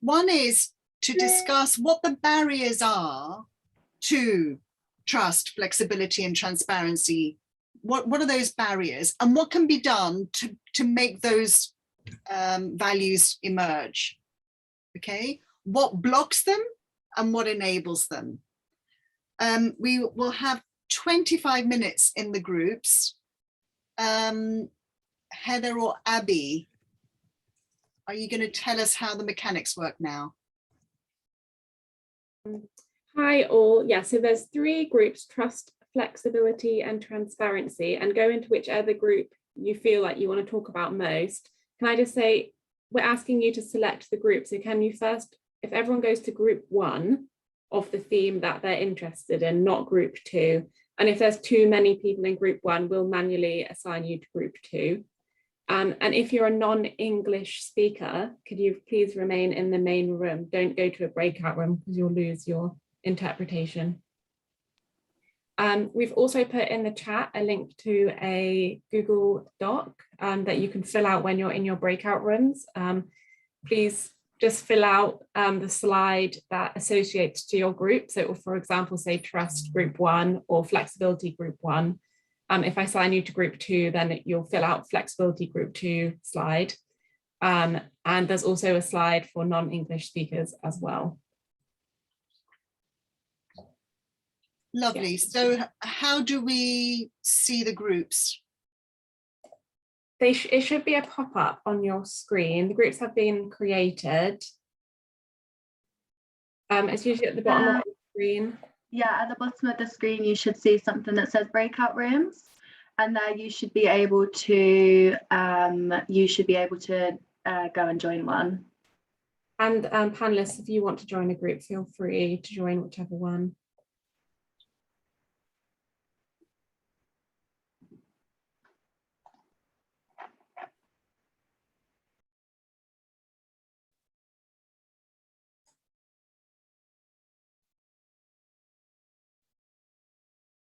One is to discuss what the barriers are to trust, flexibility, and transparency. What are those barriers, and what can be done to make those values emerge? Okay, what blocks them and what enables them? We will have 25 minutes in the groups. Heather or Abby, are you going to tell us how the mechanics work now? Hi all. Yeah, so there's three groups: trust, flexibility, and transparency, and go into whichever group you feel like you want to talk about most. Can I just say, we're asking you to select the group. So can you first, if everyone goes to group 1 of the theme that they're interested in, not group 2, and if there's too many people in group 1, we'll manually assign you to group 2. And if you're a non-English speaker, could you please remain in the main room? Don't go to a breakout room because you'll lose your interpretation. We've also put in the chat a link to a Google Doc that you can fill out when you're in your breakout rooms. Please just fill out the slide that associates to your group. So it will, for example, say trust group 1 or flexibility group 1. If I assign you to group 2, then you'll fill out flexibility group 2 slide. And there's also a slide for non-English speakers as well. Lovely. So how do we see the groups? It should be a pop-up on your screen. The groups have been created. It's usually at the bottom of the screen. Yeah, at the bottom of the screen, you should see something that says breakout rooms, and there you should be able to go and join one. And panelists, if you want to join a group, feel free to join whichever one.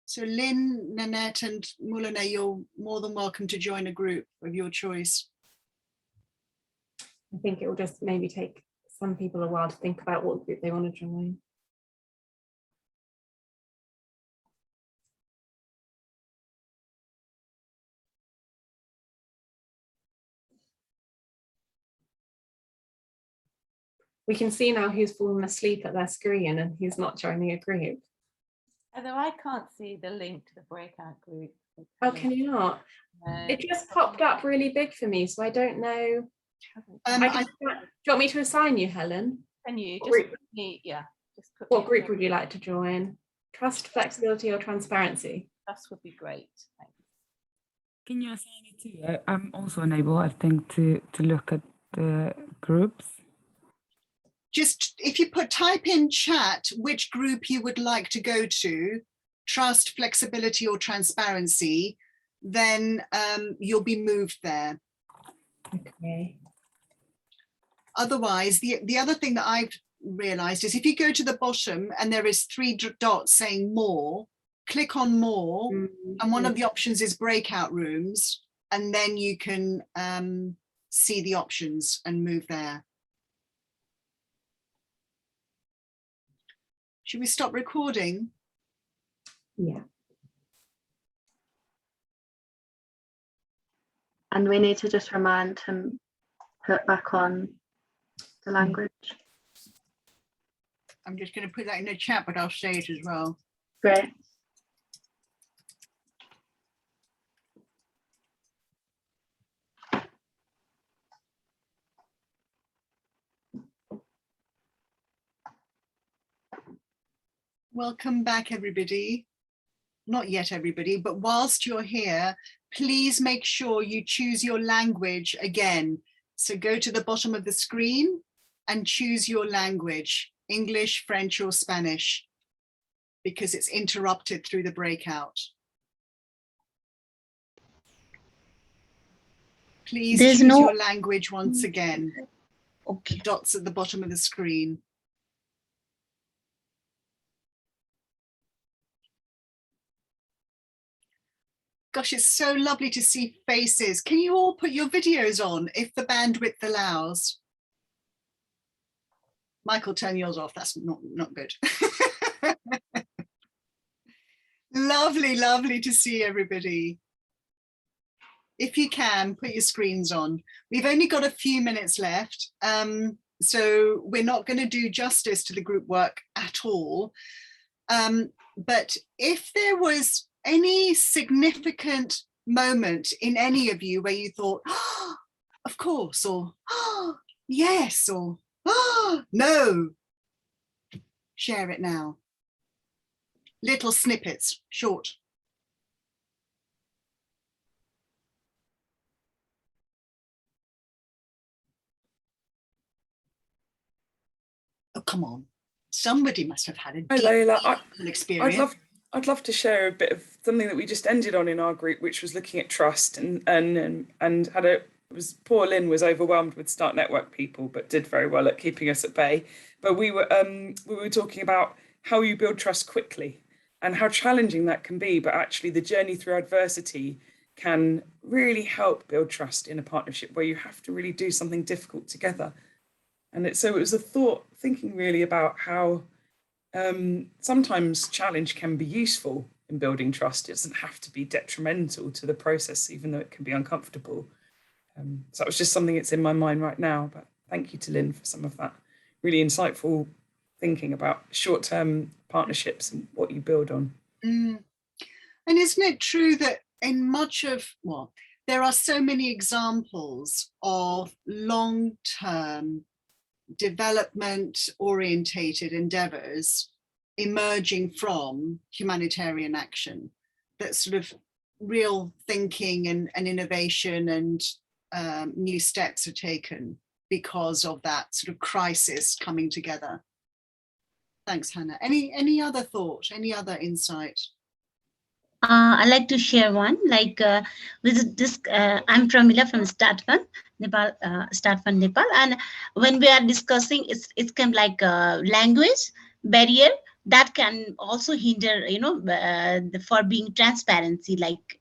So Lynn, Nanette and Muluneh, you're more than welcome to join a group of your choice. I think it will just maybe take some people a while to think about what group they want to join. We can see now who's fallen asleep at their screen and who's not joining a group. Although I can't see the link to the breakout group. Oh, can you not? It just popped up really big for me, so I don't know. Do you want me to assign you, Helen? Can you just Group. put me, yeah. Just put What me group through. would you like to join? Trust, flexibility, or transparency? That would be great. Thanks. Can you assign it too? I'm also unable, I think, to look at the groups. Just if you type in chat which group you would like to go to, trust, flexibility or transparency, then you'll be moved there. Okay. Otherwise, the other thing that I've realized is if you go to the bottom and there is 3 dots saying more, click on more, and one of the options is breakout rooms, and then you can see the options and move there. Should we stop recording? Yeah. And we need to just remind him, put back on the language. I'm just going to put that in the chat, but I'll say it as well. Great. Welcome back, everybody. Not yet, everybody, but whilst you're here, please make sure you choose your language again. So go to the bottom of the screen and choose your language, English, French, or Spanish, because it's interrupted through the breakout. Please choose your language once again. Okay. Dots at the bottom of the screen. Gosh, it's so lovely to see faces. Can you all put your videos on if the bandwidth allows? Michael, turn yours off. That's not good. Lovely, lovely to see everybody. If you can, put your screens on. We've only got a few minutes left, so we're not going to do justice to the group work at all. But if there was any significant moment in any of you where you thought, oh, of course, or oh, yes, or oh, no, share it now. Little snippets, short. Oh, come on. Somebody must have had a deep Lola, experience. I'd love to share a bit of something that we just ended on in our group, which was looking at trust and poor Lynn was overwhelmed with Start Network people, but did very well at keeping us at bay. But we were talking about how you build trust quickly and how challenging that can be. But actually, the journey through adversity can really help build trust in a partnership where you have to really do something difficult together. And so it was thinking really about how sometimes challenge can be useful in building trust. It doesn't have to be detrimental to the process, even though it can be uncomfortable. So that was just something that's in my mind right now. But thank you to Lynn for some of that really insightful thinking about short-term partnerships and what you build on. And isn't it true that in much of, well, there are so many examples of long-term development orientated endeavors emerging from humanitarian action, that sort of real thinking and innovation and new steps are taken because of that sort of crisis coming together. Thanks, Hannah. Any other thought, any other insight? I'd like to share one. Like with this, I'm Pramila from Start Fund, Nepal, Start Fund Nepal, and when we are discussing, it's kind of like a language barrier that can also hinder, for being transparency, like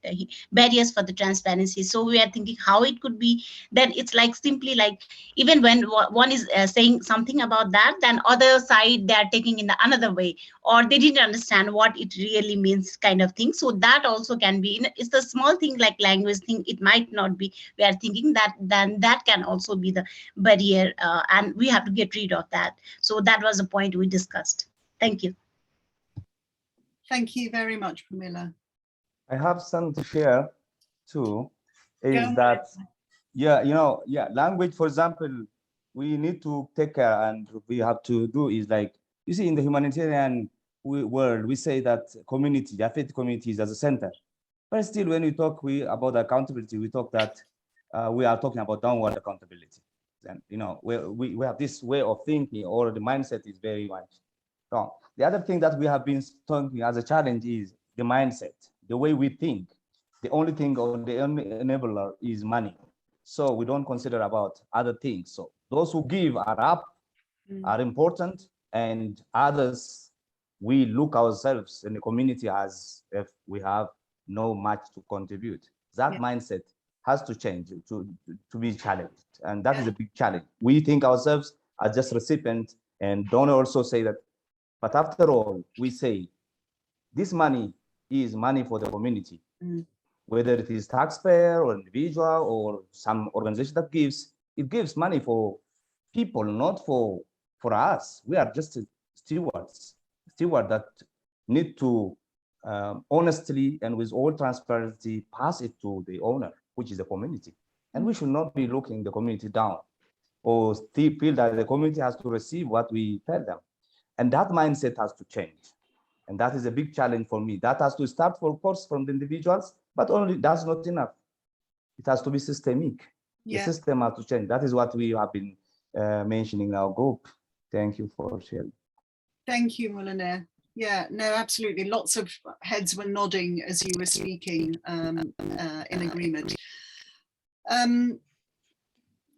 barriers for the transparency. So we are thinking how it could be. Then it's like simply like even when one is saying something about that, then other side they are taking in another way, or they didn't understand what it really means, kind of thing. So that also can be. It's the small thing like language thing. It might not be. We are thinking that then that can also be the barrier, and we have to get rid of that. So that was the point we discussed. Thank you. Thank you very much, Pramila. I have something to share too, is that, language, for example, we need to take care, and we have to do is like, you see, in the humanitarian world, we say that community, the faith community is at the center. But still, when we talk about accountability, we talk that we are talking about downward accountability. And, we have this way of thinking, or the mindset is very much wrong. The other thing that we have been talking as a challenge is the mindset, the way we think. The only thing or the only enabler is money. So we don't consider about other things. So those who give are up, are important, and others, we look ourselves in the community as if we have no much to contribute. That mindset has to change to be challenged. And that is a big challenge. We think ourselves as just recipients, and don't also say that. But after all, we say this money is money for the community, whether it is taxpayer or individual or some organization that gives, it gives money for people, not for us. We are just stewards that need to honestly and with all transparency pass it to the owner, which is the community. And we should not be looking the community down or feel that the community has to receive what we tell them. And that mindset has to change. And that is a big challenge for me. That has to start, of course, from the individuals, but only that's not enough. It has to be systemic. The system has to change. That is what we have been mentioning in our group. Thank you for sharing. Thank you, Muluneh. Yeah, no, absolutely. Lots of heads were nodding as you were speaking in agreement.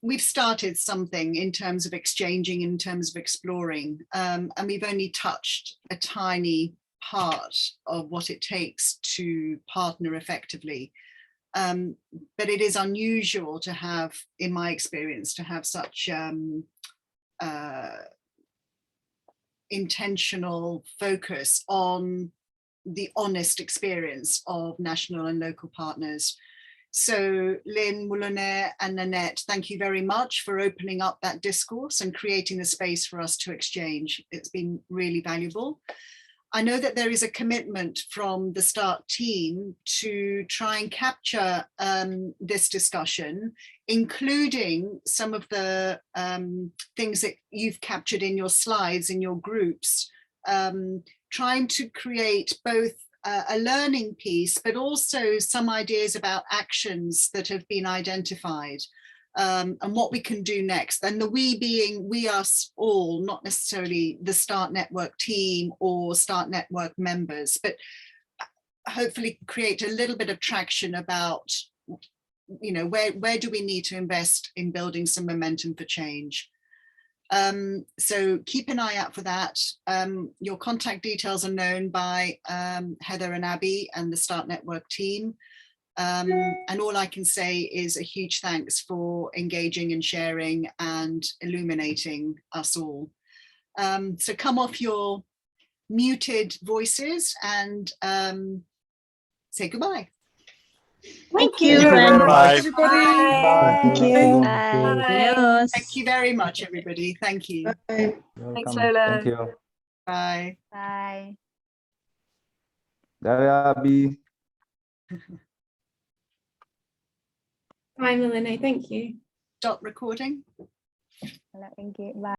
We've started something in terms of exchanging, in terms of exploring, and we've only touched a tiny part of what it takes to partner effectively. But it is unusual to have, in my experience, to have such intentional focus on the honest experience of national and local partners. So Lynn, Muluneh and Nanette, thank you very much for opening up that discourse and creating the space for us to exchange. It's been really valuable. I know that there is a commitment from the START team to try and capture this discussion, including some of the things that you've captured in your slides, in your groups, trying to create both a learning piece, but also some ideas about actions that have been identified and what we can do next. And the we being we, us, all, not necessarily the START Network team or START Network members, but hopefully create a little bit of traction about, where do we need to invest in building some momentum for change. So keep an eye out for that. Your contact details are known by Heather and Abby and the START Network team. And all I can say is a huge thanks for engaging and sharing and illuminating us all. So come off your muted voices and say goodbye. Thank you. Thank you very much. Bye, everybody. Thank you. Bye. Thank you very much, everybody. Thank you. You're Thanks, welcome. Lola. Thank you. Bye. Bye. Dariabi. Bye, Muluneh. Thank you. Stop recording. Thank you. Bye.